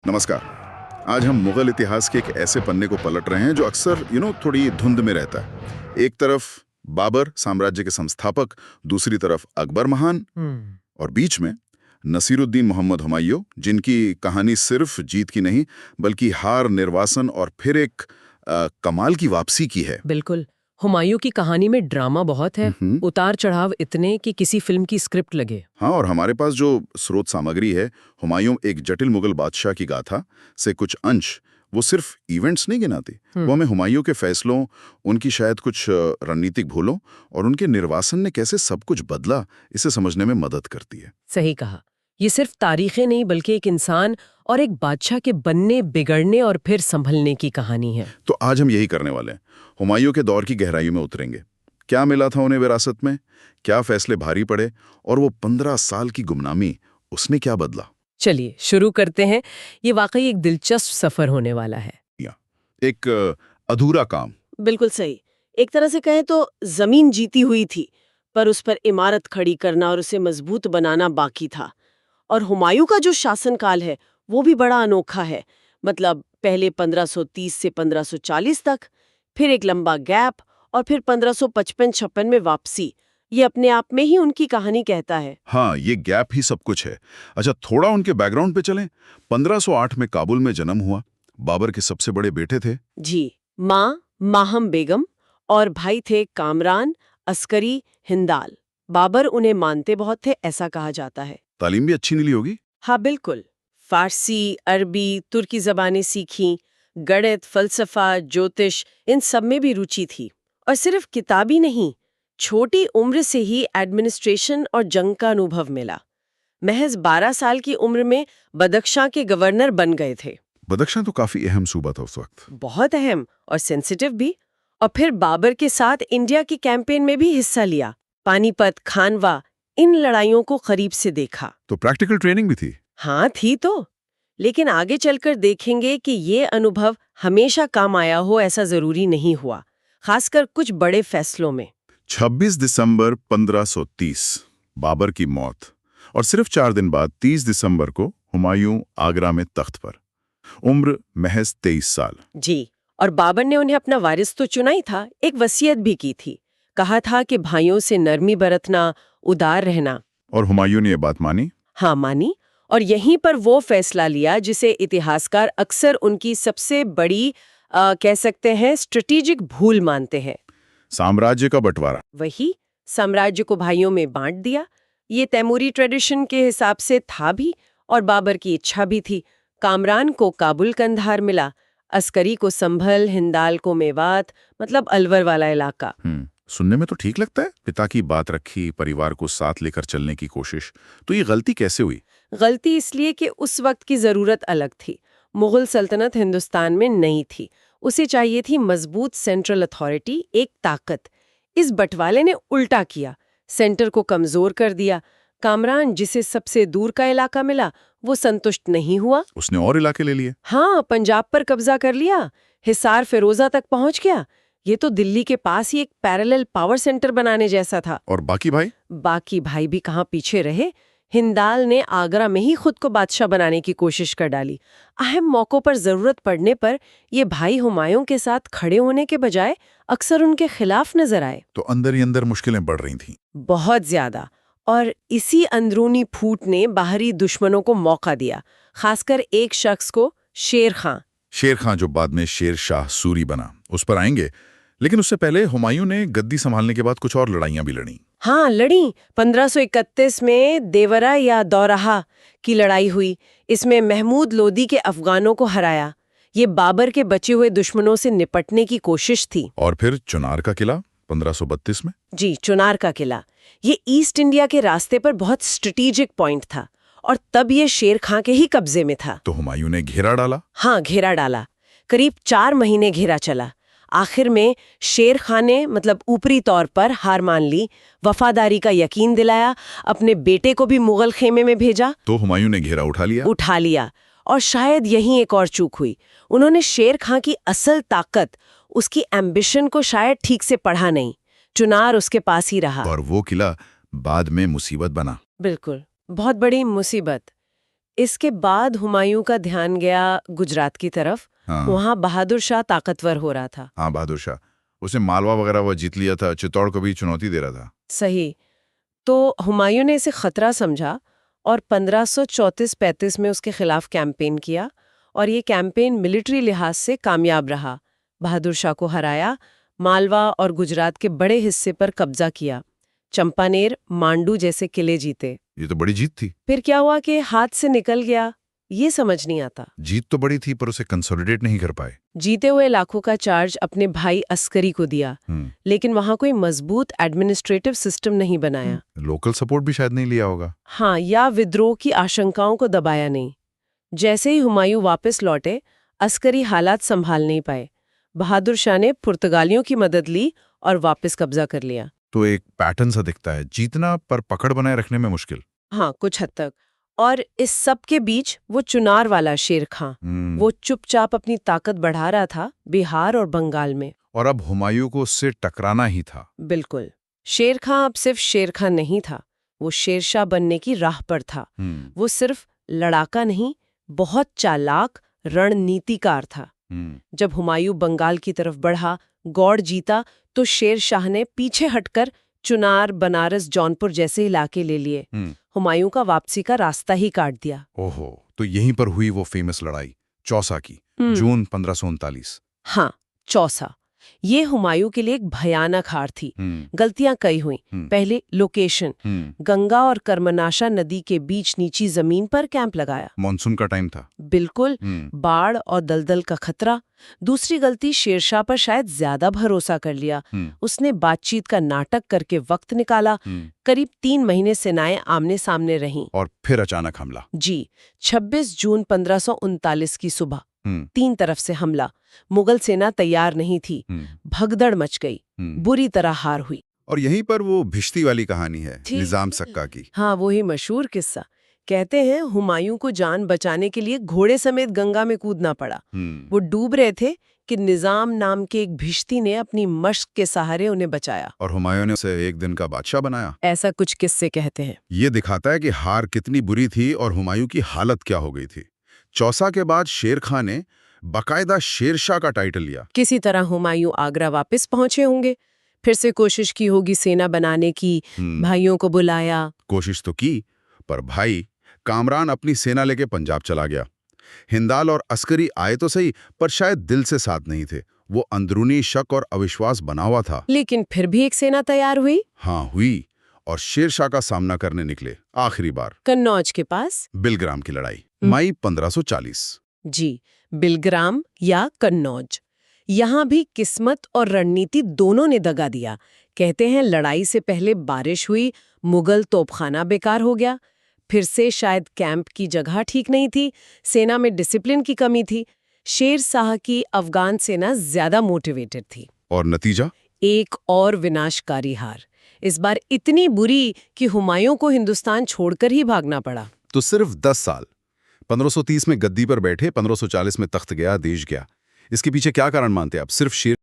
नमस्कार। आज हम मुगल इतिहास के एक ऐसे पन्ने को पलट रहे हैं जो अक्सर थोड़ी धुंध में रहता है। एक तरफ बाबर साम्राज्य के संस्थापक, दूसरी तरफ अकबर महान, और बीच में नसीरुद्दीन मोहम्मद हुमायूं, जिनकी कहानी सिर्फ जीत की नहीं बल्कि हार, निर्वासन और फिर एक कमाल की वापसी की है। बिल्कुल। हुमायूं की कहानी में ड्रामा बहुत है, उतार चढ़ाव इतने कि किसी फिल्म की स्क्रिप्ट लगे। हाँ, और हमारे पास जो स्रोत सामग्री है, हुमायूं एक जटिल मुगल बादशाह की गाथा से कुछ अंश, वो सिर्फ इवेंट्स नहीं गिनाती, वो हमें हुमायूं के फैसलों, उनकी शायद कुछ रणनीतिक भूलों और उनके निर्वासन ने कैसे सब कुछ बदला, इसे समझने में मदद करती है। सही कहा। ये सिर्फ तारीखें नहीं बल्कि एक इंसान और एक बादशाह के बनने, बिगड़ने और फिर संभलने की कहानी है। तो आज हम यही करने वाले हैं। हुमायूं के दौर की गहराई में उतरेंगे। क्या मिला था उन्हें विरासत में, क्या फैसले भारी पड़े, और वो 15 साल की गुमनामी, उसने क्या बदला। चलिए शुरू करते हैं। ये वाकई एक दिलचस्प सफर होने वाला है। एक अधूरा काम। बिल्कुल सही। एक तरह से कहें तो जमीन जीती हुई थी, पर उस पर इमारत खड़ी करना और उसे मजबूत बनाना बाकी था। और हुमायूं का जो शासनकाल है वो भी बड़ा अनोखा है। मतलब पहले 1530 से 1540 तक, फिर एक लंबा गैप, और फिर 1555-56 में वापसी। ये अपने आप में ही उनकी कहानी कहता है। हाँ, ये गैप ही सब कुछ है। अच्छा, थोड़ा उनके बैकग्राउंड पे चलें। 1508 में काबुल में जन्म हुआ। बाबर के सबसे बड़े बेटे थे। जी, माँ माहम बेगम और भाई थे कामरान, अस्करी, हिंदाल। बाबर उन्हें मानते बहुत थे, ऐसा कहा जाता है। तालीम भी अच्छी मिली होगी। हाँ बिल्कुल। फारसी, अरबी, तुर्की जबानें सीखीं, गणित, फलसफा, ज्योतिष, इन सब में भी रुचि थी। और सिर्फ किताबी नहीं, छोटी उम्र से ही एडमिनिस्ट्रेशन और जंग का अनुभव मिला। महज 12 साल की उम्र में बदख्शां के गवर्नर बन गए थे। बदख्शां तो काफी अहम सूबा था उस वक्त। बहुत अहम और सेंसिटिव भी। और फिर बाबर के साथ इंडिया की कैंपेन में भी हिस्सा लिया। पानीपत, खानवा, इन लड़ाइयों को करीब से देखा। तो प्रैक्टिकल ट्रेनिंग भी थी। हाँ थी तो, लेकिन आगे चलकर देखेंगे कि ये अनुभव हमेशा काम आया हो ऐसा जरूरी नहीं हुआ, खासकर कुछ बड़े फैसलों में। 26 दिसंबर 1530 बाबर की मौत, और सिर्फ 4 दिन बाद 30 दिसंबर को हुमायूं आगरा में तख्त पर। उम्र महज 23 साल। जी, और बाबर ने उन्हें अपना वारिस तो चुना ही था, एक वसीयत भी की थी। कहा था कि भाइयों से नरमी बरतना, उदार रहना। और हुमायूं ने ये बात मानी। हाँ मानी, और यहीं पर वो फैसला लिया जिसे इतिहासकार अक्सर उनकी सबसे बड़ी कह सकते हैं स्ट्रेटेजिक भूल मानते हैं। साम्राज्य का बंटवारा। वही, साम्राज्य को भाइयों में बांट दिया। ये तैमूरी ट्रेडिशन के हिसाब से था भी, और बाबर की इच्छा भी थी। कामरान को काबुल कंधार मिला, अस्करी को संभल, हिंदाल को मेवात, मतलब अलवर वाला इलाका। सुनने में तो ठीक लगता है। पिता की बात रखी, परिवार को साथ लेकर चलने की कोशिश। तो ये गलती कैसे हुई? गलती इसलिए कि उस वक्त की जरूरत अलग थी। मुगल सल्तनत हिंदुस्तान में नहीं थी। उसे चाहिए थी मजबूत सेंट्रल अथॉरिटी, एक ताकत। इस बंटवारे ने उल्टा किया, सेंटर को कमजोर कर दिया। कामरान, जिसे सबसे दूर का इलाका मिला, वो संतुष्ट नहीं हुआ। उसने और इलाके ले लिए। हाँ, पंजाब पर कब्जा कर लिया, हिसार फिरोजा तक पहुंच गया। ये तो दिल्ली के पास ही एक पैरेलल पावर सेंटर बनाने जैसा था। और बाकी भाई? बाकी भाई भी कहाँ पीछे रहे। हिंदाल ने आगरा में ही खुद को बादशाह बनाने की कोशिश कर डाली। अहम मौकों पर जरूरत पड़ने पर ये भाई हुमायूं के साथ खड़े होने के बजाय अक्सर उनके खिलाफ नजर आए। तो अंदर ही अंदर मुश्किलें बढ़ रही थीं। बहुत ज्यादा। और इसी अंदरूनी फूट ने बाहरी दुश्मनों को मौका दिया, खासकर एक शख्स को, शेर खां। शेर खां, जो बाद में शेर शाह सूरी बना, उस पर आएंगे। लेकिन उससे पहले हुमायूं ने गद्दी संभालने के बाद कुछ और लड़ाइयां भी लड़ी। हाँ लड़ी। 1531 में देवरा या दौराहा की लड़ाई हुई। इसमें महमूद लोदी के अफगानों को हराया। ये बाबर के बचे हुए दुश्मनों से निपटने की कोशिश थी। और फिर चुनार का किला 1532 में। जी, चुनार का किला। ये ईस्ट इंडिया के रास्ते पर बहुत स्ट्रेटेजिक पॉइंट था, और तब ये शेर खां के ही कब्जे में था। तो हुमायूं ने घेरा डाला। हाँ, घेरा डाला। करीब 4 महीने घेरा चला। आखिर में शेर खां ने मतलब ऊपरी तौर पर हार मान ली, वफादारी का यकीन दिलाया, अपने बेटे को भी मुगल खेमे में भेजा। तो हुमायूं ने घेरा उठा लिया। और शायद यहीं एक और चूक हुई। उन्होंने शेर खां की असल ताकत, उसकी एम्बिशन को शायद ठीक से पढ़ा नहीं। चुनार उसके पास ही रहा, और वो किला बाद में मुसीबत बना। बिल्कुल, बहुत बड़ी मुसीबत। इसके बाद हुमायूं का ध्यान गया गुजरात की तरफ। हाँ वहां बहादुर शाह ताकतवर हो रहा था। हाँ, बहादुर शाह, उसने मालवा वगैरह वो जीत लिया था, चित्तौड़ को भी चुनौती दे रहा था। सही। तो हुमायूं ने इसे खतरा समझा और 1534-35 में उसके खिलाफ कैंपेन किया, और ये कैंपेन मिलिट्री लिहाज से कामयाब रहा। बहादुर शाह को हराया, मालवा और गुजरात के बड़े हिस्से पर कब्जा किया, चंपानेर, मांडू जैसे किले जीते। ये तो बड़ी जीत थी। फिर क्या हुआ कि हाथ से निकल गया, ये समझ नहीं आता। जीत तो बड़ी थी पर उसे कंसोलिडेट नहीं कर पाए। जीते हुए इलाकों का चार्ज अपने भाई अस्करी को दिया, लेकिन वहां कोई मजबूत एडमिनिस्ट्रेटिव सिस्टम नहीं बनाया। लोकल सपोर्ट भी शायद नहीं लिया होगा। हाँ, या विद्रोह की आशंकाओं को दबाया नहीं। जैसे ही हुमायूं वापस लौटे, अस्करी हालात संभाल नहीं पाए। बहादुर शाह ने पुर्तगालियों की मदद ली और वापस कब्जा कर लिया। तो एक पैटर्न सा दिखता है, जीतना पर पकड़ बनाए रखने में मुश्किल। हाँ, कुछ हद तक। और इस सब के बीच वो चुनार वाला शेर खां, वो चुपचाप अपनी ताकत बढ़ा रहा था बिहार और बंगाल में। और अब हुमायूं को उससे टकराना ही था। बिल्कुल। शेर खां अब सिर्फ शेर खां नहीं था, वो शेरशाह बनने की राह पर था। वो सिर्फ लड़ाका नहीं, बहुत चालाक रणनीतिकार था। जब हुमायूं बंगाल की तरफ बढ़ा, गौड़ जीता, तो शेर शाह ने पीछे हटकर चुनार, बनारस, जौनपुर जैसे इलाके ले लिए। हुमायूं का वापसी का रास्ता ही काट दिया। ओहो, तो यहीं पर हुई वो फेमस लड़ाई चौसा की, जून 1539। हाँ, चौसा। ये हुमायूं के लिए एक भयानक हार थी। गलतियां कई हुई। पहले लोकेशन, गंगा और कर्मनाशा नदी के बीच नीची जमीन पर कैंप लगाया। मॉनसून का टाइम था। बिल्कुल, बाढ़ और दलदल का खतरा। दूसरी गलती, शेरशाह पर शायद ज्यादा भरोसा कर लिया। उसने बातचीत का नाटक करके वक्त निकाला। करीब 3 महीने सेनाएं आमने सामने रहीं। और फिर अचानक हमला। जी, 26 जून 1539 की सुबह 3 तरफ से हमला। मुगल सेना तैयार नहीं थी। भगदड़ मच गई, बुरी तरह हार हुई। और यहीं पर वो भिश्ती वाली कहानी है, निजाम सक्का की। हाँ, वही मशहूर किस्सा। कहते हैं हुमायूं को जान बचाने के लिए घोड़े समेत गंगा में कूदना पड़ा। वो डूब रहे थे कि निजाम नाम के एक भिश्ती ने अपनी मश्क के सहारे उन्हें बचाया। और हुमायूं ने उसे एक दिन का बादशाह बनाया। ऐसा कुछ किस्से कहते हैं। ये दिखाता है कि हार कितनी बुरी थी और हुमायूं की हालत क्या हो गई थी। चौसा के बाद शेर खां ने बाकायदा शेरशाह का टाइटल लिया। किसी तरह हुमायूं आगरा वापस पहुंचे होंगे, फिर से कोशिश की होगी सेना बनाने की, भाइयों को बुलाया। कोशिश तो की, पर भाई कामरान अपनी सेना लेके पंजाब चला गया। हिंदाल और अस्करी आए तो सही, पर शायद दिल से साथ नहीं थे। वो अंदरूनी शक और अविश्वास बना हुआ था। लेकिन फिर भी एक सेना तैयार हुई। हाँ, हुई, और शेरशाह का सामना करने निकले आखिरी बार कन्नौज के पास बिलग्राम की लड़ाई, मई 1540। जी, बिलग्राम या कन्नौज। यहाँ भी किस्मत और रणनीति दोनों ने दगा दिया। कहते हैं लड़ाई से पहले बारिश हुई, मुगल तोपखाना बेकार हो गया। फिर से शायद कैंप की जगह ठीक नहीं थी, सेना में डिसिप्लिन की कमी थी। शेर शाह की अफगान सेना ज्यादा मोटिवेटेड थी। और नतीजा? एक और विनाशकारी हार, इस बार इतनी बुरी कि हुमायूं को हिंदुस्तान छोड़कर ही भागना पड़ा। तो सिर्फ 10 साल। 1530 में गद्दी पर बैठे, 1540 में तख्त गया, देश गया। इसके पीछे क्या कारण मानते आप? सिर्फ शेर